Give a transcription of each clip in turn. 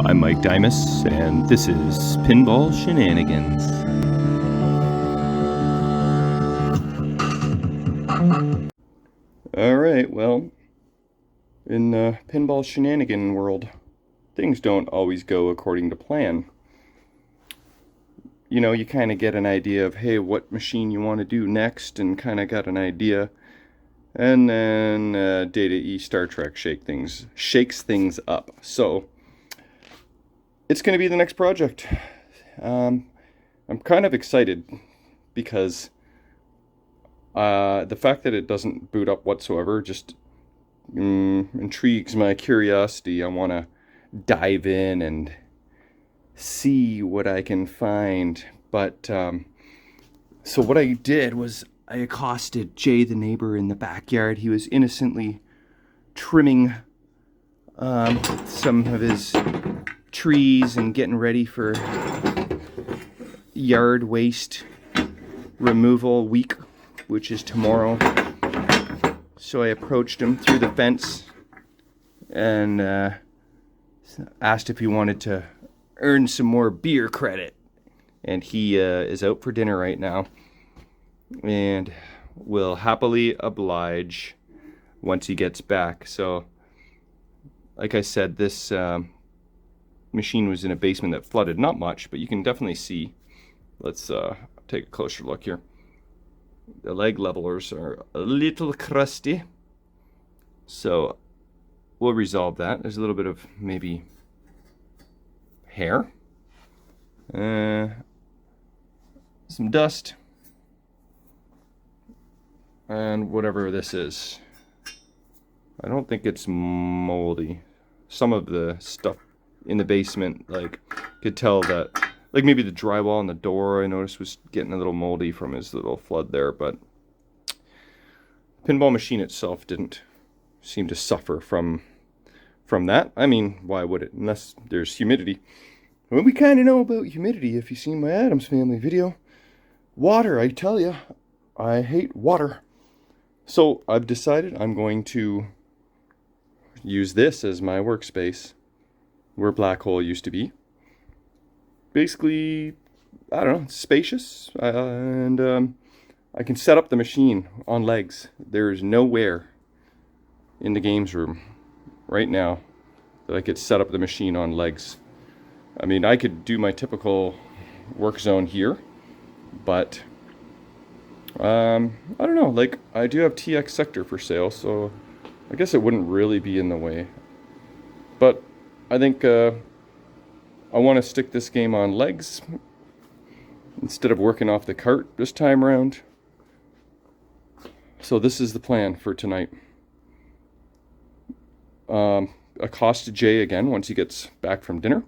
I'm Mike Dimas, and this is Pinball Shenanigans. Alright, well, in the pinball shenanigan world, things don't always go according to plan. You know, you kind of get an idea of, hey, what machine you want to do next, and kind of got an idea. And then Data E Star Trek shakes things up. So it's going to be the next project. I'm kind of excited because the fact that it doesn't boot up whatsoever just intrigues my curiosity. I want to dive in and see what I can find. But so what I did was I accosted Jay, the neighbor, in the backyard. He was innocently trimming some of his trees and getting ready for yard waste removal week, which is tomorrow. So I approached him through the fence and asked if he wanted to earn some more beer credit. And he is out for dinner right now and will happily oblige once he gets back. So, like I said, this machine was in a basement that flooded. Not much, but you can definitely see. Let's take a closer look here. The leg levelers are a little crusty, so we'll resolve that. There's a little bit of maybe hair, some dust, and whatever this is. I don't think it's moldy. Some of the stuff in the basement, like, could tell that, like, maybe the drywall on the door I noticed was getting a little moldy from his little flood there, but the pinball machine itself didn't seem to suffer from that. I mean, why would it? Unless there's humidity. Well, we kind of know about humidity if you've seen my Addams Family video. Water, I tell you, I hate water. So I've decided I'm going to use this as my workspace where Black Hole used to be. Basically, I don't know, it's spacious, and I can set up the machine on legs. There's nowhere in the games room right now that I could set up the machine on legs. I mean, I could do my typical work zone here, but I don't know, like, I do have TX Sector for sale, so I guess it wouldn't really be in the way. But I think I want to stick this game on legs instead of working off the cart this time around. So this is the plan for tonight. Accost Jay again once he gets back from dinner.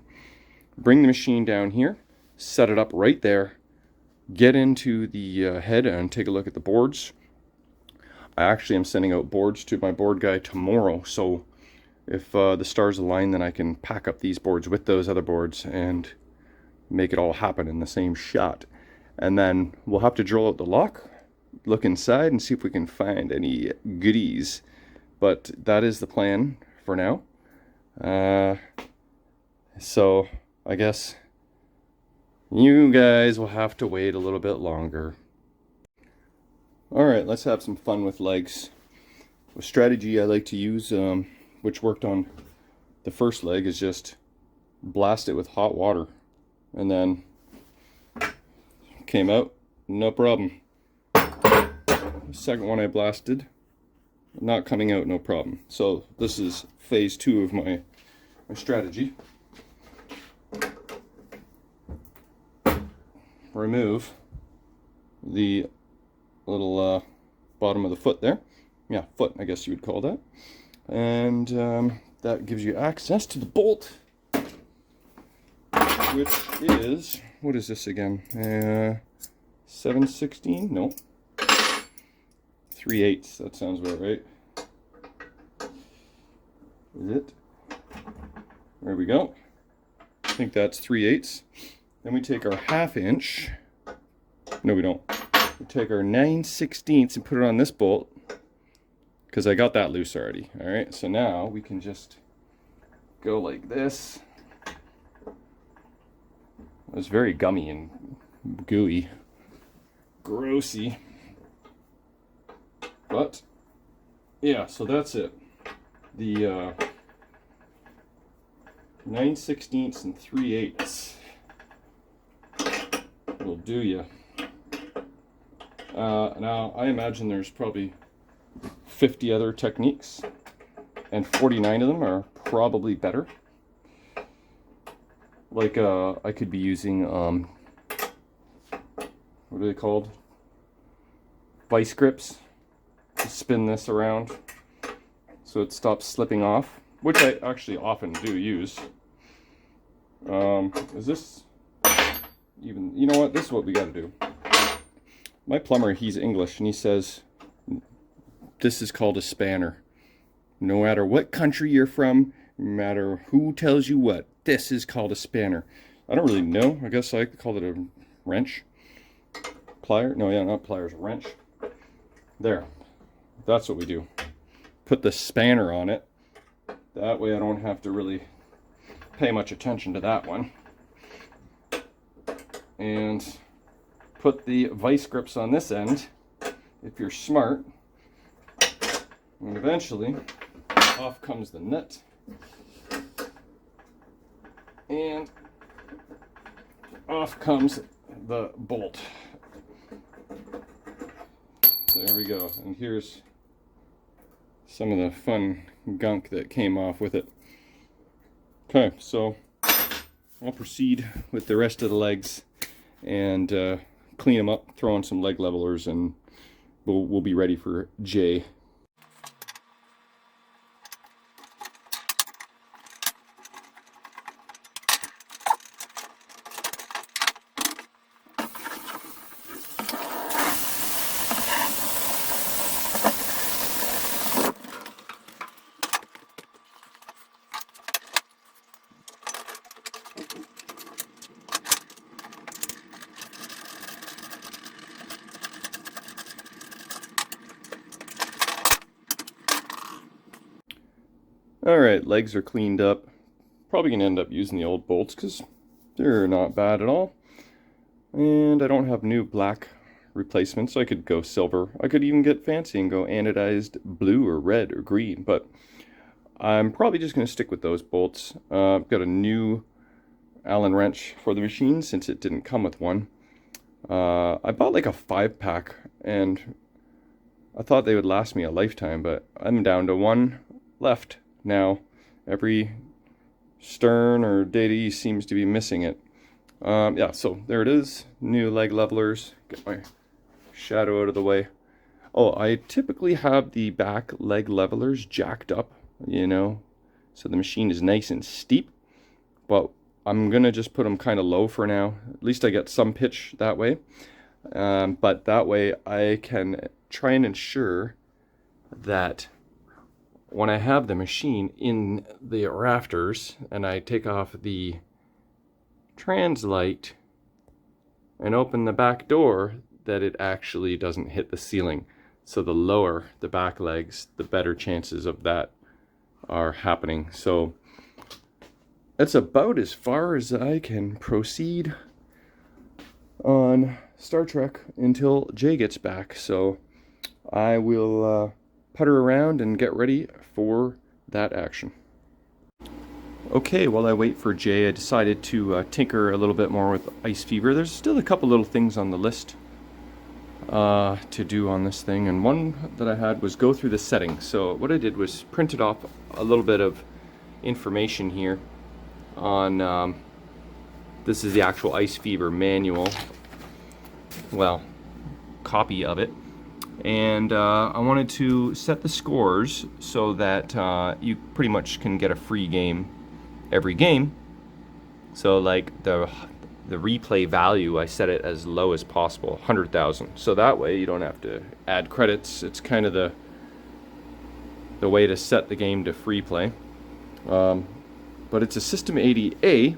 Bring the machine down here, set it up right there, get into the head and take a look at the boards. I actually am sending out boards to my board guy tomorrow, so if the stars align, then I can pack up these boards with those other boards and make it all happen in the same shot. And then we'll have to drill out the lock, look inside, and see if we can find any goodies. But that is the plan for now. So I guess you guys will have to wait a little bit longer. Alright, let's have some fun with legs. A strategy I like to use, which worked on the first leg, is just blast it with hot water. And then came out, no problem. The second one I blasted, not coming out, no problem. So this is phase 2 of my strategy. Remove the little bottom of the foot there. Yeah, foot, I guess you would call that. And that gives you access to the bolt, which is, what is this again? 7/16? No. 3/8. That sounds about right. Is it? There we go. I think that's 3/8. Then we take our 1/2 inch. No, we don't. We take our 9/16 and put it on this bolt, because I got that loose already. Alright, so now we can just go like this was very gummy and gooey. Grossy. But, yeah, so that's it. The 9/16 and 3/8 will do ya. Now, I imagine there's probably 50 other techniques, and 49 of them are probably better. Like, I could be using, what are they called? Vice grips to spin this around so it stops slipping off, which I actually often do use. Is this even, you know what, this is what we got to do. My plumber, he's English, and he says this is called a spanner. No matter what country you're from, no matter who tells you what, this is called a spanner. I don't really know. I guess I call it a wrench. Plier? No, yeah, not pliers, a wrench. There. That's what we do. Put the spanner on it. That way I don't have to really pay much attention to that one. And put the vice grips on this end, if you're smart. And eventually, off comes the nut. And off comes the bolt. There we go. And here's some of the fun gunk that came off with it. Okay, so I'll proceed with the rest of the legs and clean them up, throw on some leg levelers, and we'll be ready for Jay. Alright, legs are cleaned up. Probably going to end up using the old bolts because they're not bad at all. And I don't have new black replacements, so I could go silver. I could even get fancy and go anodized blue or red or green, but I'm probably just going to stick with those bolts. I've got a new Allen wrench for the machine since it didn't come with one. I bought like a 5-pack and I thought they would last me a lifetime, but I'm down to one left now. Every stern or data seems to be missing it. Yeah, so there it is. New leg levelers. Get my shadow out of the way. Oh, I typically have the back leg levelers jacked up, you know, so the machine is nice and steep, but I'm gonna just put them kind of low for now. At least I get some pitch that way. But that way I can try and ensure that when I have the machine in the rafters and I take off the translight and open the back door, that it actually doesn't hit the ceiling. So the lower the back legs, the better chances of that are happening. So that's about as far as I can proceed on Star Trek until Jay gets back. So I will putter around and get ready for that action. Okay, while I wait for Jay, I decided to tinker a little bit more with Ice Fever. There's still a couple little things on the list to do on this thing, and one that I had was go through the settings. So what I did was printed off a little bit of information here on this is the actual Ice Fever manual, well, copy of it. And I wanted to set the scores so that you pretty much can get a free game every game. So like the replay value, I set it as low as possible, 100,000. So that way you don't have to add credits. It's kind of the way to set the game to free play. But it's a System 80A,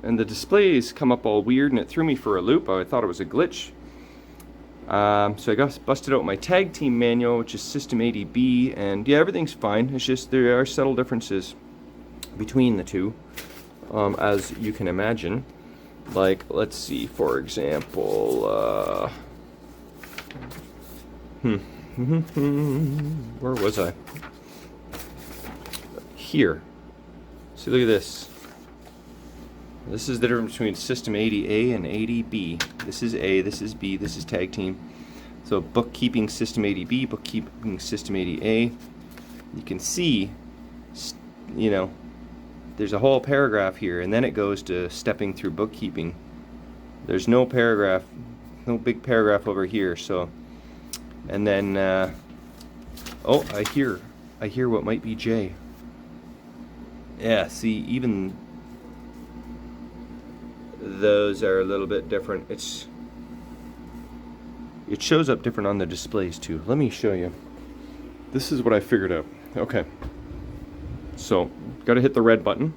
and the displays come up all weird, and it threw me for a loop. I thought it was a glitch. So I busted out my tag team manual, which is System 80B, and yeah, everything's fine. It's just there are subtle differences between the two, as you can imagine. Like, let's see, for example, where was I? Here. See, look at this. This is the difference between System 80A and 80B. This is A, this is B, this is Tag Team. So bookkeeping System 80B, bookkeeping System 80A. You can see, you know, there's a whole paragraph here, and then it goes to stepping through bookkeeping. There's no paragraph, no big paragraph over here. So, and then, oh, I hear what might be J. Yeah, see, even those are a little bit different. It shows up different on the displays too. Let me show you. This is what I figured out. Okay. So, got to hit the red button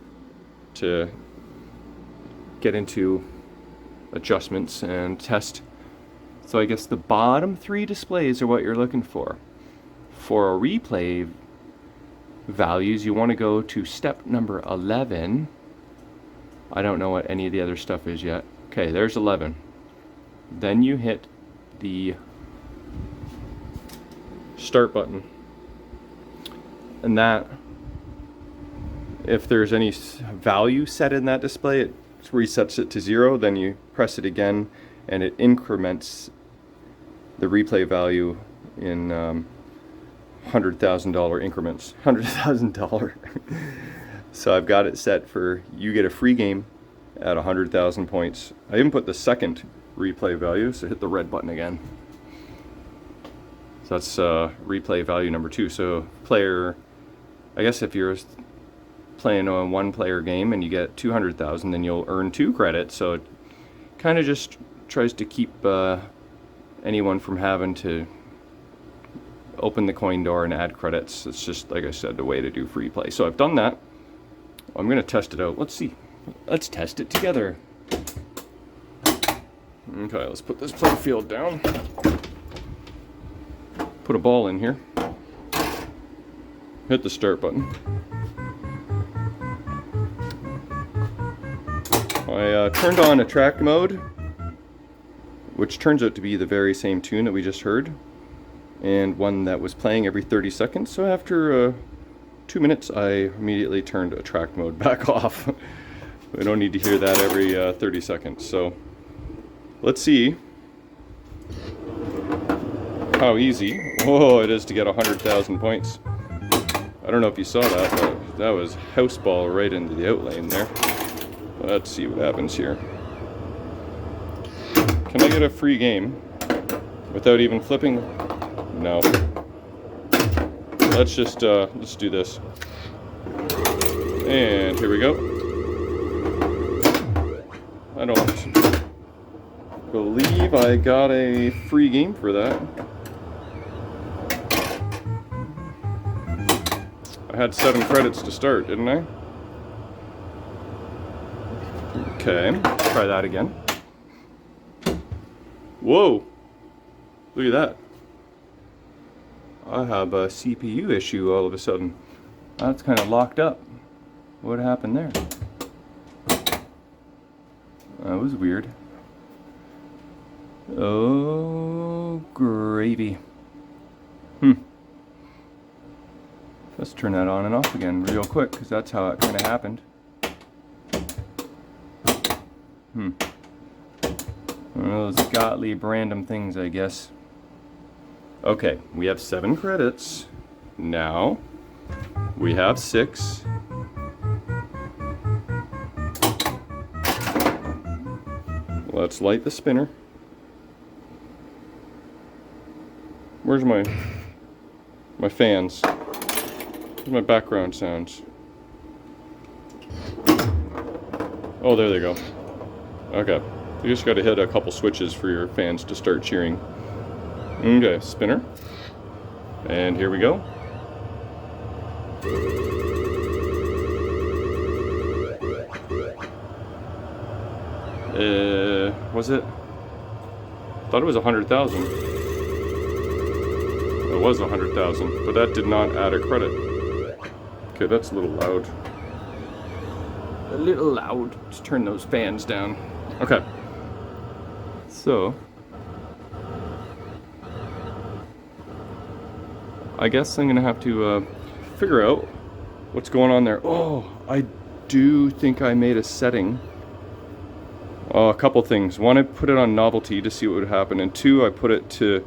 to get into adjustments and test. So I guess the bottom 3 displays are what you're looking for. For a replay values, you want to go to step number 11. I don't know what any of the other stuff is yet. Okay, there's 11. Then you hit the start button. And that, if there's any value set in that display, it resets it to 0. Then you press it again and it increments the replay value in $100,000 increments. $100,000. So I've got it set for, you get a free game at 100,000 points. I even put the second replay value, so hit the red button again. So that's replay value number 2. So player, I guess if you're playing a 1-player game and you get 200,000, then you'll earn 2 credits. So it kind of just tries to keep anyone from having to open the coin door and add credits. It's just, like I said, the way to do free play. So I've done that. I'm going to test it out. Let's see. Let's test it together. Okay, let's put this playfield down. Put a ball in here. Hit the start button. I turned on attract mode, which turns out to be the very same tune that we just heard, and one that was playing every 30 seconds. So after 2 minutes, I immediately turned attract mode back off. We don't need to hear that every 30 seconds. So let's see how easy it is to get 100,000 points. I don't know if you saw that, but that was house ball right into the outlane there. Let's see what happens here. Can I get a free game without even flipping? No. Let's just let's do this. And here we go. I don't believe I got a free game for that. I had 7 credits to start, didn't I? Okay, try that again. Whoa! Look at that. I have a CPU issue all of a sudden. That's kind of locked up. What happened there? That was weird. Oh, gravy. Let's turn that on and off again real quick, because that's how it kind of happened. One of those Gottlieb random things, I guess. Okay, we have 7 credits. Now, we have 6. Let's light the spinner. Where's my fans? Where's my background sounds? Oh, there they go. Okay. You just got to hit a couple switches for your fans to start cheering. Okay, spinner. And here we go. Was it? I thought it was 100,000. It was 100,000, but that did not add a credit. Okay, that's a little loud. a little loud. Let's turn those fans down. Okay. So, I guess I'm gonna have to figure out what's going on there. Oh, I do think I made a setting. A couple things. One, I put it on novelty to see what would happen, and two, I put it to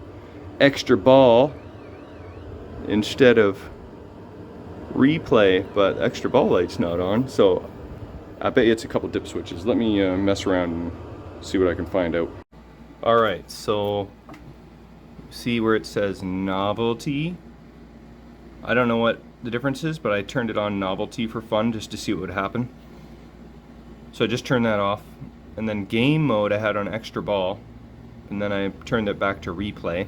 extra ball instead of replay, but extra ball light's not on, so I bet you it's a couple dip switches. Let me mess around and see what I can find out. Alright, so see where it says novelty? I don't know what the difference is, but I turned it on novelty for fun just to see what would happen. So I just turned that off, and then game mode I had on extra ball, and then I turned it back to replay.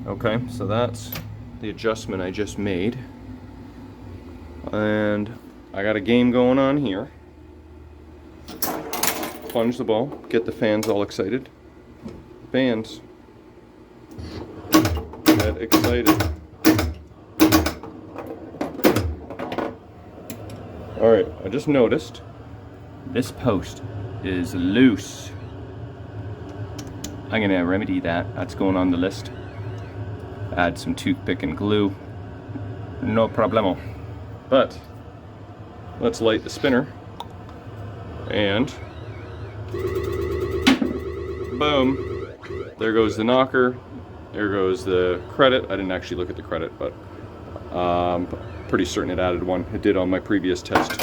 Okay, so that's the adjustment I just made. And I got a game going on here. Plunge the ball, get the fans all excited. Fans, get excited. Alright, I just noticed this post is loose. I'm gonna remedy that. That's going on the list. Add some toothpick and glue. No problemo. But let's light the spinner, and boom, there goes the knocker, there goes the credit. I didn't actually look at the credit, but pretty certain it added one. It did on my previous test.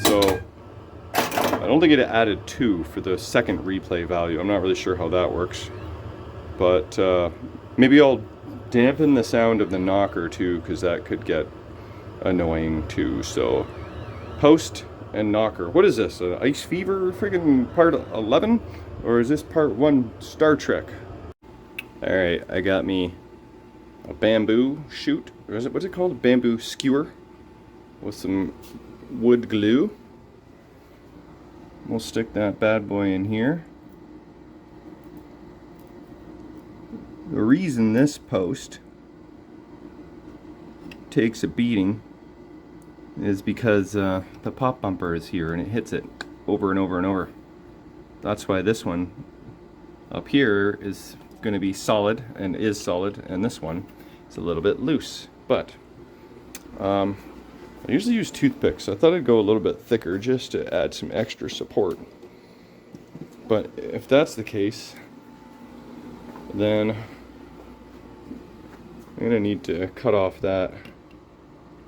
So I don't think it added two for the second replay value. I'm not really sure how that works, but maybe I'll dampen the sound of the knocker too, because that could get annoying too. So post and knocker. What is this? Ice Fever friggin' part 11? Or is this part 1 Star Trek? Alright, I got me a bamboo shoot. Or is it, what's it called? A bamboo skewer with some wood glue. We'll stick that bad boy in here. The reason this post takes a beating is because the pop bumper is here and it hits it over and over and over. That's why this one up here is going to be solid and is solid, and this one is a little bit loose. But I usually use toothpicks. I thought I'd go a little bit thicker just to add some extra support. But if that's the case, then I'm going to need to cut off that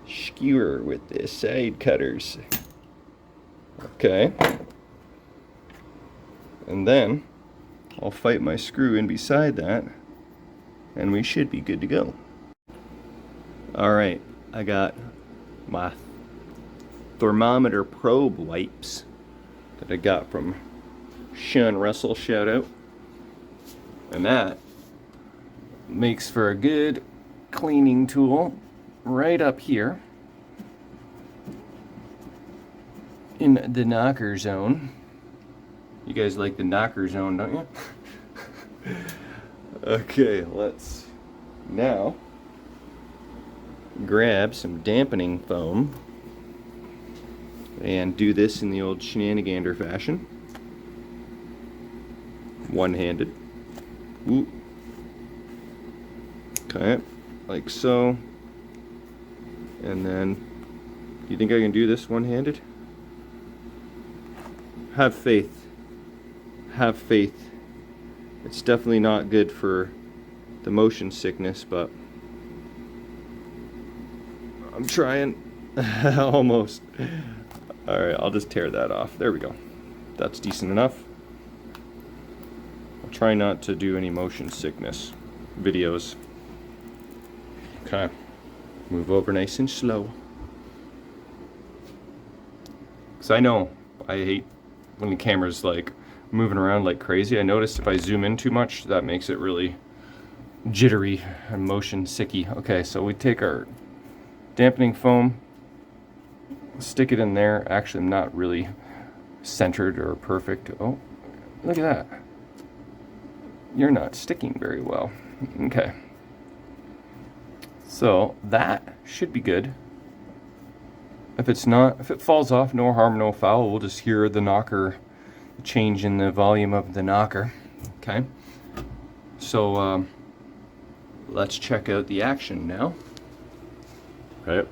skewer with the side cutters. Okay. And then I'll fight my screw in beside that, and we should be good to go. Alright, I got my thermometer probe wipes that I got from Sean Russell, shout out. And that makes for a good cleaning tool right up here in the knocker zone. You guys like the knocker zone, don't you? Okay, let's now grab some dampening foam and do this in the old shenanigander fashion. One-handed. Ooh. Okay, like so. And then, do you think I can do this one-handed? Have faith. Have faith. It's definitely not good for the motion sickness, but I'm trying. Almost. Alright, I'll just tear that off. There we go. That's decent enough. I'll try not to do any motion sickness videos. Okay. Move over nice and slow. Because I know I hate when the camera's like moving around like crazy. I noticed if I zoom in too much, that makes it really jittery and motion sicky. Okay, so we take our dampening foam, stick it in there. Actually, I'm not really centered or perfect. Oh, look at that. You're not sticking very well. Okay. So that should be good. if it falls off, no harm, no foul. We'll just hear the knocker change in the volume of the knocker. Okay, so let's check out the action now. Okay,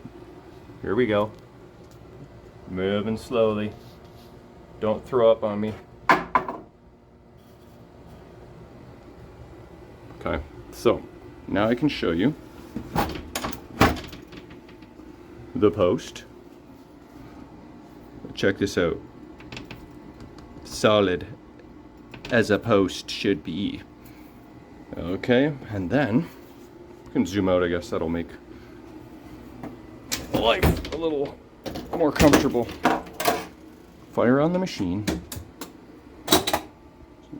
here we go. Moving slowly. Don't throw up on me. Okay, so now I can show you the post. Check this out. Solid as a post should be. Okay, and then you can zoom out. I guess that'll make life a little more comfortable. Fire on the machine.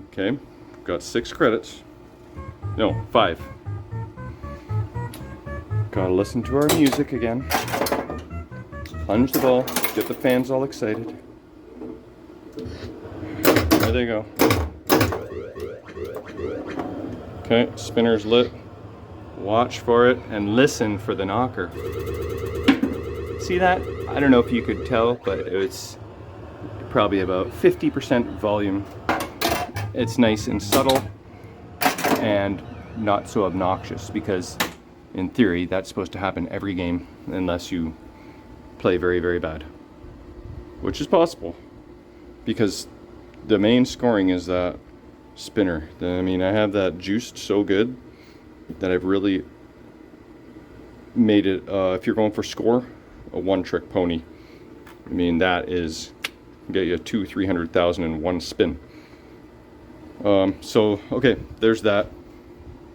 Okay, got 6 credits. No, 5. Gotta listen to our music again. Plunge the ball, get the fans all excited. There they go. Okay, spinner's lit. Watch for it and listen for the knocker. See that? I don't know if you could tell, but it's probably about 50% volume. It's nice and subtle and not so obnoxious, because in theory that's supposed to happen every game unless you play very, very bad, which is possible because the main scoring is that spinner. I mean, I have that juiced so good that I've really made it, if you're going for score, a one-trick pony. I mean, that is get you 200,000-300,000 in one spin. So okay, there's that.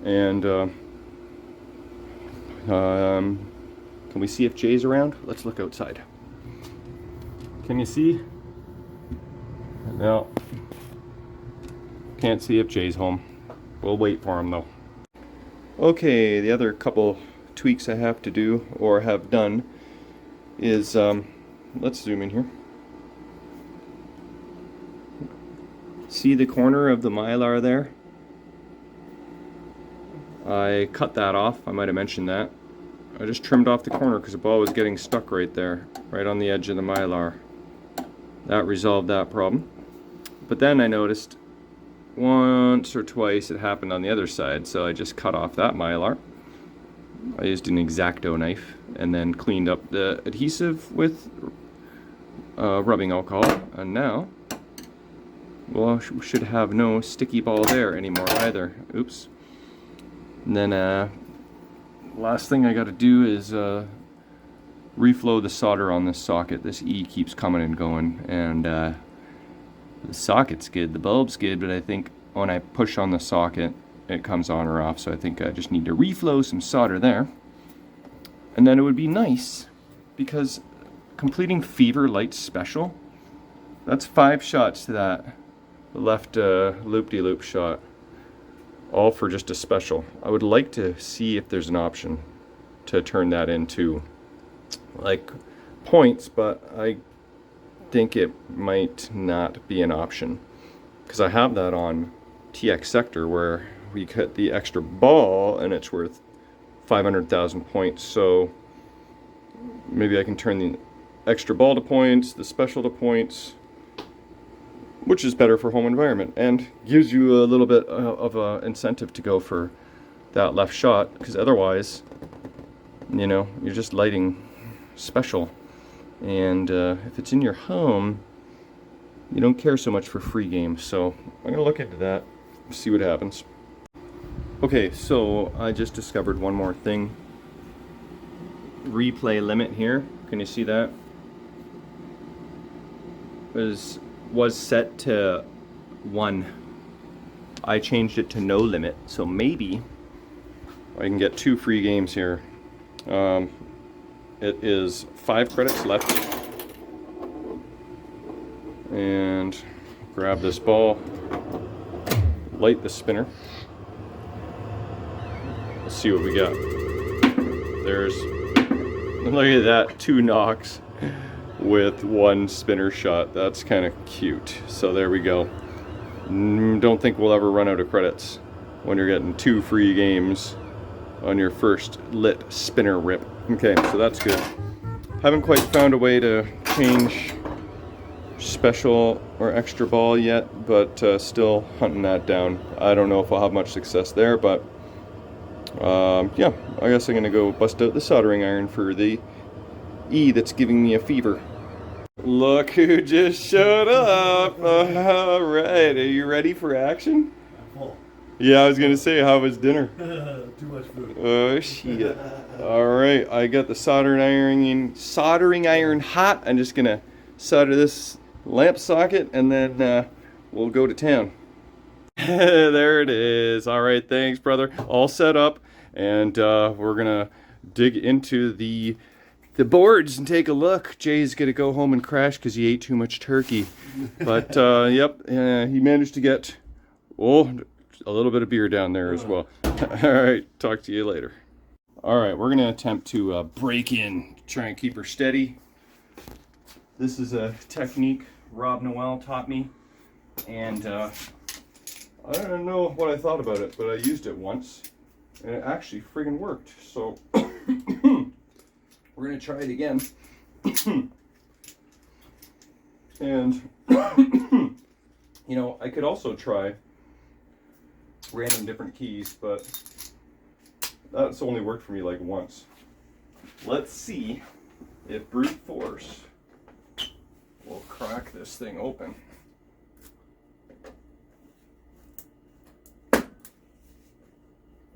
And can we see if Jay's around? Let's look outside. Can you see? No. Can't see if Jay's home. We'll wait for him though. Okay, the other couple tweaks I have to do or have done is, let's zoom in here. See the corner of the Mylar there? I cut that off. I might have mentioned that. I just trimmed off the corner because the ball was getting stuck right there, right on the edge of the Mylar. That resolved that problem. But then I noticed once or twice it happened on the other side, so I just cut off that Mylar. I used an X-Acto knife and then cleaned up the adhesive with rubbing alcohol, and now, well, we should have no sticky ball there anymore either. Oops. And then last thing I got to do is reflow the solder on this socket. This E keeps coming and going, and the socket's good, the bulb's good, but I think when I push on the socket it comes on or off, so I think I just need to reflow some solder there. And then it would be nice, because completing Fever Light Special, that's 5 shots to that left loop-de-loop shot, all for just a special. I would like to see if there's an option to turn that into like points, but I think it might not be an option, because I have that on TX Sector where we cut the extra ball and it's worth 500,000 points. So maybe I can turn the extra ball to points, the special to points, which is better for home environment and gives you a little bit of an incentive to go for that left shot, because otherwise, you know, you're just lighting special. And if it's in your home, you don't care so much for free games. So I'm gonna look into that, see what happens. Okay, so I just discovered one more thing. Replay limit here, can you see that? Was set to 1. I changed it to no limit, so maybe I can get 2 free games here. It is 5 credits left, and grab this ball, light the spinner. Let's see what we got. There's, look at that, 2 knocks with 1 spinner shot. That's kind of cute. So there we go. Don't think we'll ever run out of credits when you're getting 2 free games on your first lit spinner rip. Okay, so that's good. Haven't quite found a way to change special or extra ball yet, but still hunting that down. I don't know if I'll have much success there, but yeah, I guess I'm gonna go bust out the soldering iron for the E that's giving me a fever. Look who just showed up! All right, are you ready for action? I'm full. Yeah, I was gonna say, how was dinner? Too much food. Oh shit! All right, I got the soldering iron hot. I'm just gonna solder this lamp socket, and then we'll go to town. There it is. All right, thanks, brother. All set up, and we're gonna dig into the boards and take a look. Jay's gonna go home and crash because he ate too much turkey. But yep, he managed to get a little bit of beer down there as well. All right, talk to you later. All right, we're gonna attempt to break in, try and keep her steady. This is a technique Rob Noel taught me, and I don't know what I thought about it, but I used it once, and it actually friggin' worked. So we're gonna try it again. And you know, I could also try random different keys, but that's only worked for me like once. Let's see if brute force will crack this thing open.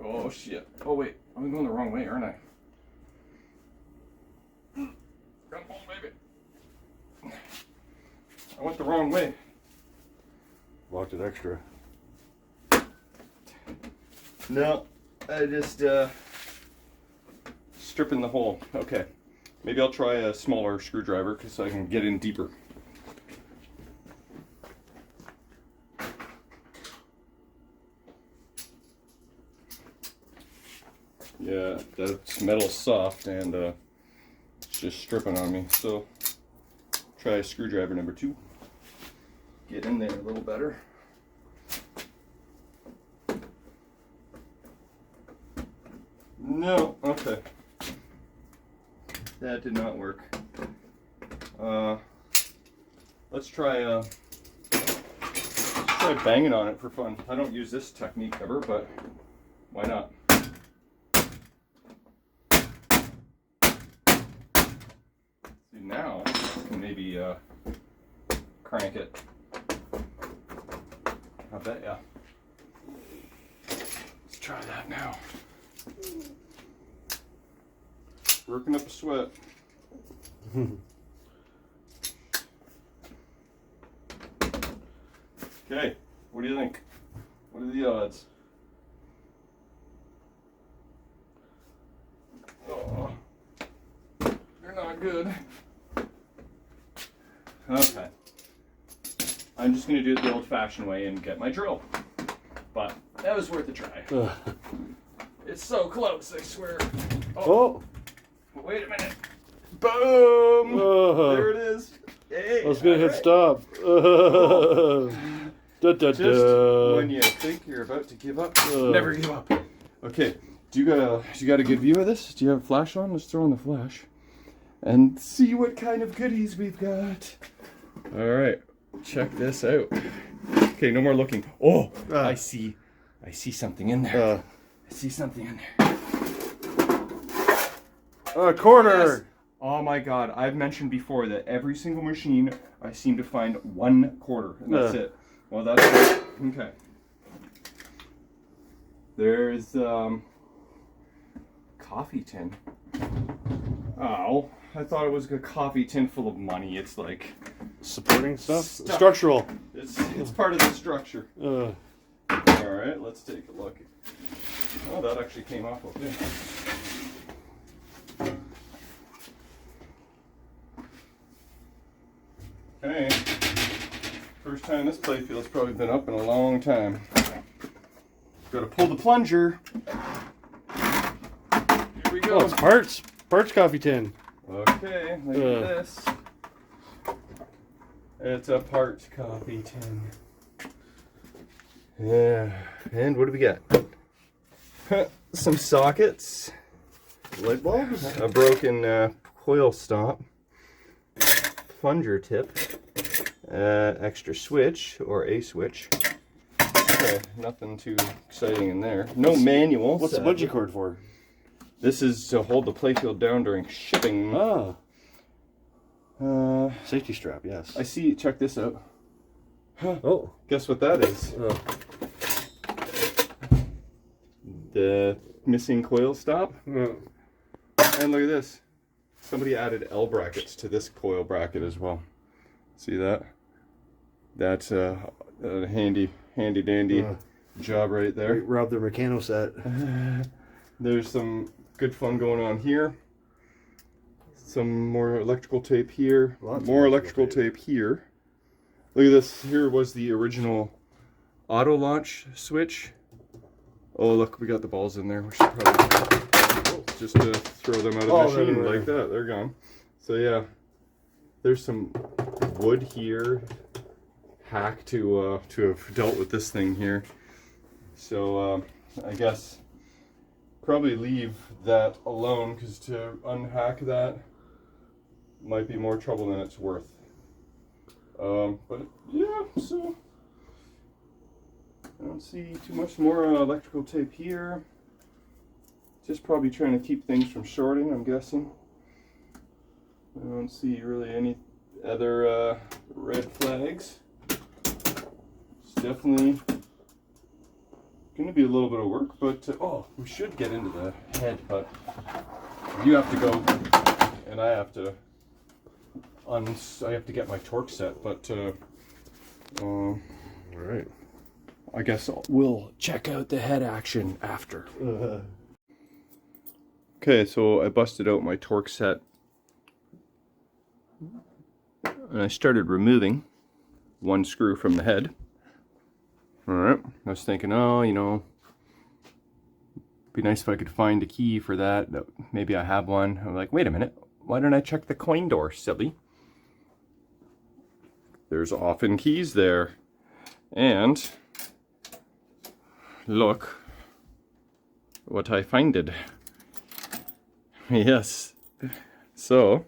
Oh shit. Oh wait, I'm going the wrong way, aren't I? Come on, baby. I went the wrong way. Locked it extra. No, I just stripping the hole. Okay, maybe I'll try a smaller screwdriver because I can get in deeper. Yeah, that metal's soft and it's just stripping on me. So try screwdriver number 2. Get in there a little better. No, okay. That did not work. Let's try banging on it for fun. I don't use this technique ever, but why not? See, now I can maybe crank it. I bet, yeah. Let's try that now. Working up a sweat. Okay, what do you think? What are the odds? Oh, they're not good. Okay. I'm just going to do it the old-fashioned way and get my drill. But that was worth a try. It's so close, I swear. Oh. Wait a minute. Boom! There it is. Hey, I was going to hit right. stop. Just when you think you're about to give up, never give up. Okay, do you got a good view of this? Do you have a flash on? Let's throw on the flash and see what kind of goodies we've got. All right, check this out. Okay, no more looking. Oh, I see something in there. I see something in there. A quarter. Yes. Oh my God! I've mentioned before that every single machine I seem to find 1 quarter, and that's it. Well, that's it. Okay. There's coffee tin. Oh, I thought it was a coffee tin full of money. It's like supporting stuff. Structural. It's part of the structure. All right, let's take a look. Oh, that actually came off okay. Okay, first time this playfield's probably been up in a long time. Gotta pull the plunger. Here we go. Oh, it's parts coffee tin. Okay, look at this. It's a parts coffee tin. Yeah, and what do we got? Some sockets. Light bulbs? A broken coil stop, plunger tip, extra switch or a switch. Okay, nothing too exciting in there. No manual. What's the bungee cord for? This is to hold the playfield down during shipping. Ah. Safety strap, yes. I see. Check this out. Huh. Oh. Guess what that is? The missing coil stop. And look at this. Somebody added L brackets to this coil bracket as well. See that? That's a handy dandy job right there. Rob the Meccano set. There's some good fun going on here. Some more electrical tape here. More electrical tape here. Look at this. Here was the original auto launch switch. Oh, look, we got the balls in there. We should probably just throw them out of the machine like that. They're gone. So yeah, there's some wood here. Hack to have dealt with this thing here. So I guess probably leave that alone, because to unhack that might be more trouble than it's worth. But yeah, so I don't see too much more electrical tape here. Just probably trying to keep things from shorting, I'm guessing. I don't see really any other red flags. It's definitely going to be a little bit of work, but oh, we should get into the head, but you have to go and I have to get my torque set, but all right. I guess we'll check out the head action after. Okay, so I busted out my torque set and I started removing one screw from the head. Alright, I was thinking, oh, you know, be nice if I could find a key for that. Maybe I have one. I'm like, wait a minute, why don't I check the coin door, silly? There's often keys there. And look what I finded. Yes. So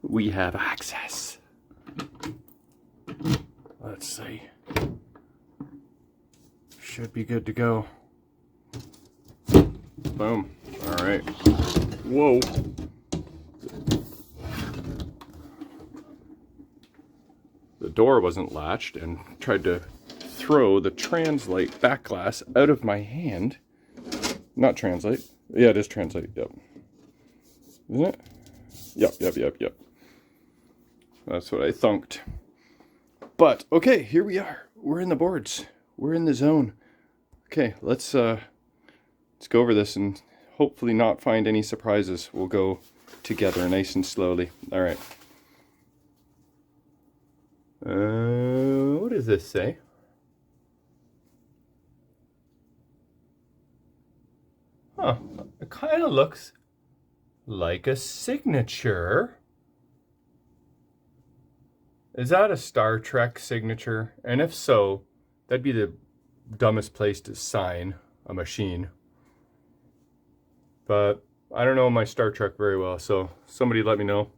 we have access. Let's see. Should be good to go. Boom. All right. Whoa. The door wasn't latched and tried to throw the translate back glass out of my hand. Not translate. Yeah, it is translate. Yep. Isn't it? Yep. That's what I thunked. But okay, here we are. We're in the boards. We're in the zone. Okay, let's go over this and hopefully not find any surprises. We'll go together nice and slowly. All right. What does this say? Huh, it kind of looks like a signature. Is that a Star Trek signature? And if so, that'd be the dumbest place to sign a machine. But I don't know my Star Trek very well, so somebody let me know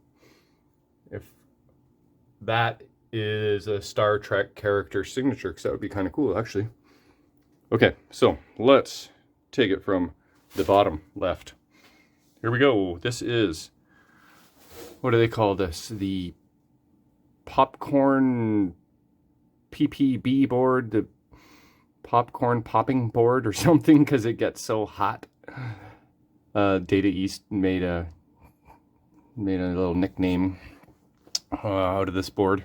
if that is a Star Trek character signature, because that would be kind of cool, actually. Okay, so let's take it from the bottom left. Here we go. This is, what do they call this? The popcorn PPB board, the popcorn popping board or something, because it gets so hot. Data East made a little nickname out of this board.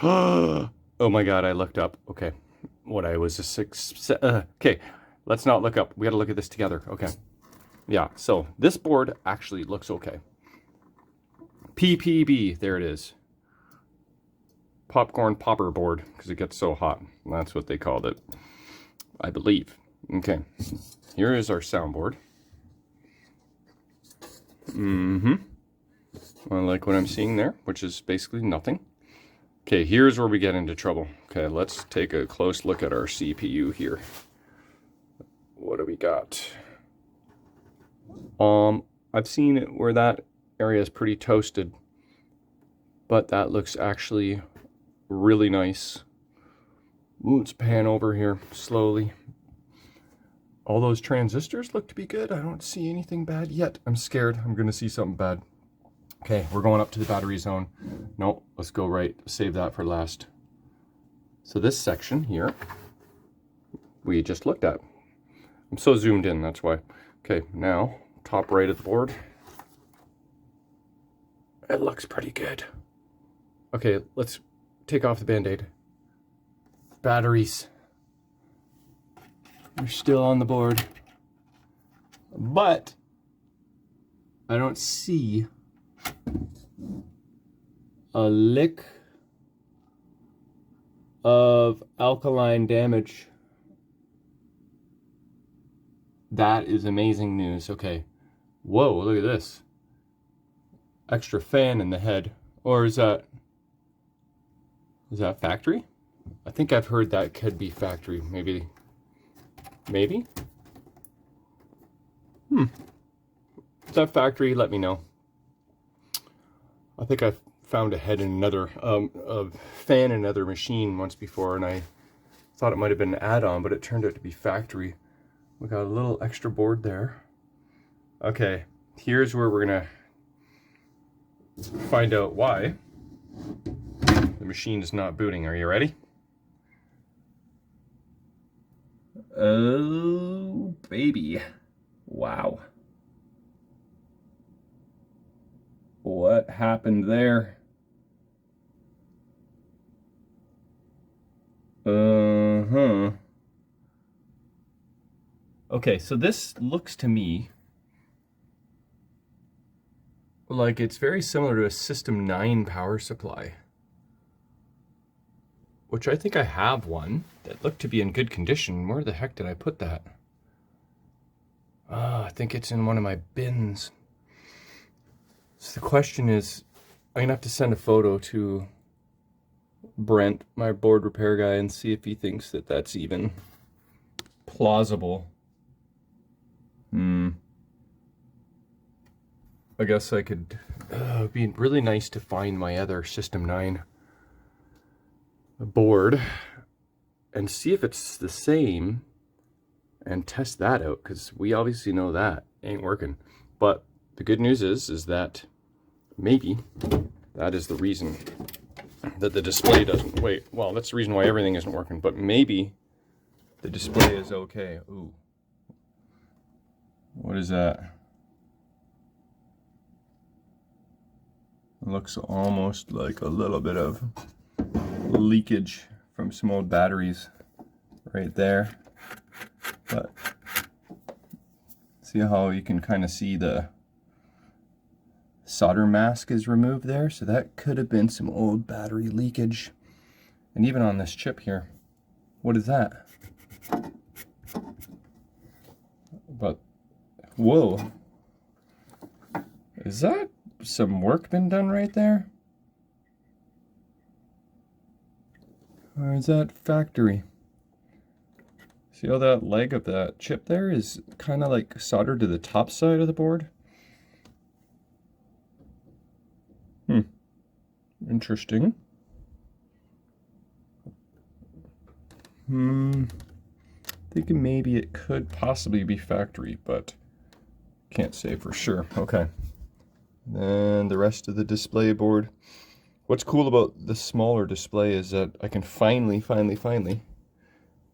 Oh my god, I looked up. Okay, what I was okay, let's not look up. We got to look at this together. Okay, yeah. So this board actually looks okay. PPB, there it is. Popcorn popper board, because it gets so hot. That's what they called it, I believe. Okay, here is our soundboard. I like what I'm seeing there, which is basically nothing. Okay, here's where we get into trouble. Okay, let's take a close look at our CPU here. What do we got? I've seen it where that area is pretty toasted, but that looks actually really nice. Ooh, let's pan over here slowly. All those transistors look to be good. I don't see anything bad yet. I'm scared I'm gonna see something bad. Okay, we're going up to the battery zone. No, let's go right, save that for last. So this section here, we just looked at. I'm so zoomed in, that's why. Okay, now, top right of the board. It looks pretty good. Okay, let's take off the Band-Aid. Batteries. They're still on the board. But I don't see a lick of alkaline damage. That is amazing news. Okay. Whoa, look at this. Extra fan in the head. Or is that factory? I think I've heard that could be factory. Maybe. Is that factory? Let me know. I think I found a head in another a fan in another machine once before, and I thought it might have been an add-on, but it turned out to be factory. We got a little extra board there. Okay, here's where we're gonna find out why the machine is not booting. Are you ready? Oh, baby. Wow. What happened there? Okay, so this looks to me like it's very similar to a System 9 power supply, which I think I have one that looked to be in good condition. Where the heck did I put that? I think it's in one of my bins. So the question is, I'm gonna have to send a photo to Brent, my board repair guy, and see if he thinks that that's even plausible. I guess I could, it'd be really nice to find my other System 9 board and see if it's the same and test that out, because we obviously know that ain't working. But the good news is that maybe that is the reason that the display doesn't, well, that's the reason why everything isn't working, but maybe the display is okay. Ooh. What is that? It looks almost like a little bit of leakage from some old batteries right there. But see how you can kind of see the solder mask is removed there? So that could have been some old battery leakage. And even on this chip here, what is that? But, whoa. Is that some work been done right there? Or is that factory? See how that leg of that chip there is kind of like soldered to the top side of the board? Interesting. Thinking maybe it could possibly be factory, but can't say for sure. Okay. Then the rest of the display board. What's cool about the smaller display is that I can finally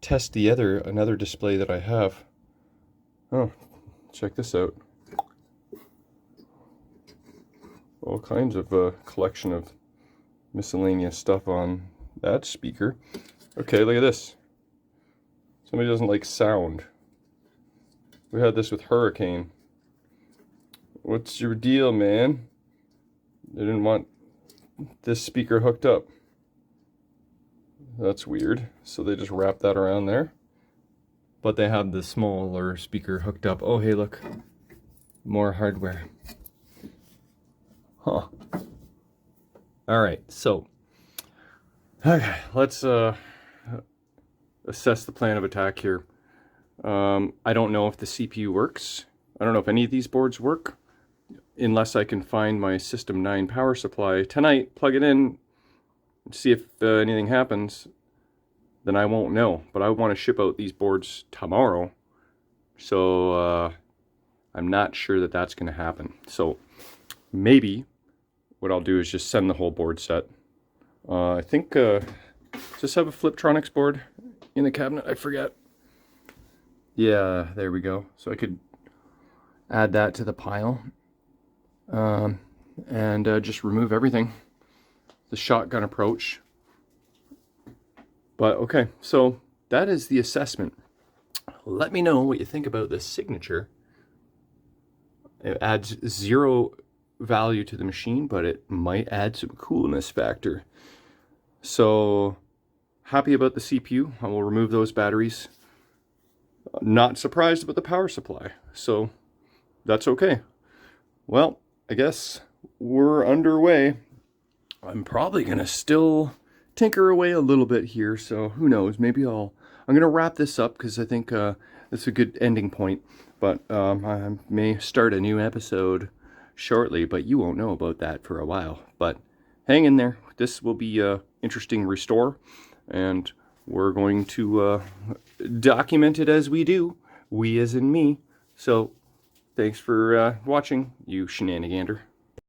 test another display that I have. Oh, check this out. All kinds of collection of miscellaneous stuff on that speaker. Okay, look at this. Somebody doesn't like sound. We had this with Hurricane. What's your deal, man? They didn't want this speaker hooked up. That's weird. So they just wrapped that around there. But they have the smaller speaker hooked up. Oh, hey, look. More hardware. Huh. All right, so okay, let's assess the plan of attack here. I don't know if the CPU works. I don't know if any of these boards work. unless I can find my System 9 power supply tonight, plug it in, see if anything happens, then I won't know. But I want to ship out these boards tomorrow, so I'm not sure that that's going to happen. So maybe what I'll do is just send the whole board set. I think, does this have a Fliptronics board in the cabinet? I forget. Yeah, there we go. So I could add that to the pile. And just remove everything. The shotgun approach. But okay, so that is the assessment. Let me know what you think about this signature. It adds 0 value to the machine, but it might add some coolness factor. So happy about the CPU. I will remove those batteries. Not surprised about the power supply, so that's okay. Well, I guess we're underway. I'm probably gonna still tinker away a little bit here, so who knows? Maybe I'm gonna wrap this up because I think it's a good ending point. But I may start a new episode shortly, but you won't know about that for a while. But hang in there. This will be a interesting restore, and we're going to document it as we do. We as in me. So thanks for watching, you shenanigander.